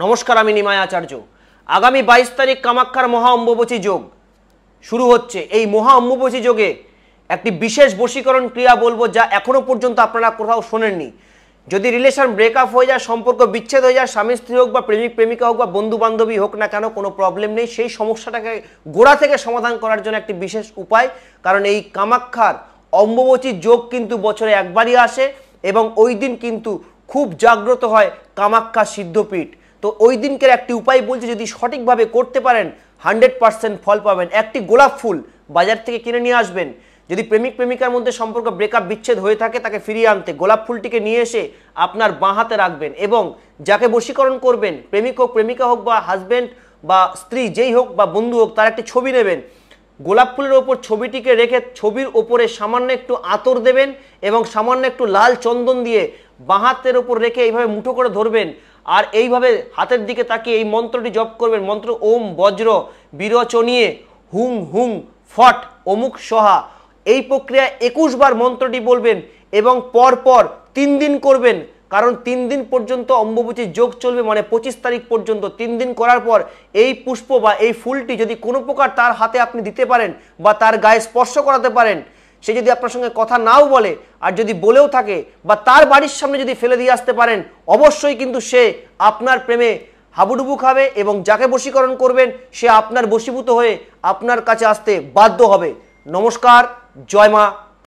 নমস্কার, আমি নিমাই আচার্য। আগামী 22 তারিখ কামাখ্যার মহা অম্বুবাচী যোগ শুরু হচ্ছে। এই মহা অম্বুবাচী যোগে একটি বিশেষ বশীকরণ ক্রিয়া বলবো, যা এখনো পর্যন্ত আপনারা কোথাও শোনেননি। যদি রিলেশন ব্রেকআপ হয়ে যায়, সম্পর্ক বিচ্ছেদ হয়ে যায়, স্বামী স্ত্রী হোক বা প্রেমিক প্রেমিকা হোক বা বন্ধু বান্ধবী হোক না কেন, কোনো প্রবলেম নেই। সেই সমস্যাটাকে গোড়া থেকে সমাধান করার জন্য একটি বিশেষ উপায়। কারণ এই কামাখ্যার অম্বুবাচী যোগ কিন্তু বছরে একবারই আসে এবং ওই দিন কিন্তু খুব জাগ্রত হয় কামাখ্যা সিদ্ধপীঠ। তো ওই দিনকের একটি উপায় বলছি, যদি সঠিকভাবে করতে পারেন 100% ফল পাবেন। একটি গোলাপ ফুল বাজার থেকে কিনে নিয়ে আসবেন। যদি প্রেমিক প্রেমিকার মধ্যে সম্পর্ক ব্রেকআপ বিচ্ছেদ হয়ে থাকে, তাকে ফিরিয়ে আনতে গোলাপ ফুলটিকে নিয়ে এসে আপনার বাঁ হাতে রাখবেন এবং যাকে বশীকরণ করবেন, প্রেমিক হোক প্রেমিকা হোক বা হাজব্যান্ড বা স্ত্রী যেই হোক বা বন্ধু হোক, তার একটি ছবি নেবেন। গোলাপ ফুলের ওপর ছবিটিকে রেখে ছবির ওপরে সামান্য একটু আতর দেবেন এবং সামান্য একটু লাল চন্দন দিয়ে বাঁ হাতের ওপর রেখে এইভাবে মুঠো করে ধরবেন। আর এইভাবে হাতের দিকে তাকিয়ে এই মন্ত্রটি জপ করবেন। মন্ত্র ওম বজ্র বিরচনীয়ে হুং হুং ফট অমুক সহা। এই প্রক্রিয়ায় 21 বার মন্ত্রটি বলবেন এবং পরপর 3 দিন করবেন। কারণ 3 দিন পর্যন্ত অম্বুবাচী যোগ চলবে, মানে 25 তারিখ পর্যন্ত। 3 দিন করার পর এই পুষ্প বা এই ফুলটি যদি কোনো প্রকার তার হাতে আপনি দিতে পারেন বা তার গায়ে স্পর্শ করাতে পারেন, সে যদি আপনার সঙ্গে কথা নাও বলে আর যদি বলেও থাকে বা তার বাড়ির সামনে যদি ফেলে দিয়ে আসতে পারেন, অবশ্যই কিন্তু সে আপনার প্রেমে হাবুডুবু খাবে এবং যাকে বশীকরণ করবেন সে আপনার বশীভূত হয়ে আপনার কাছে আসতে বাধ্য হবে। নমস্কার, জয় মা।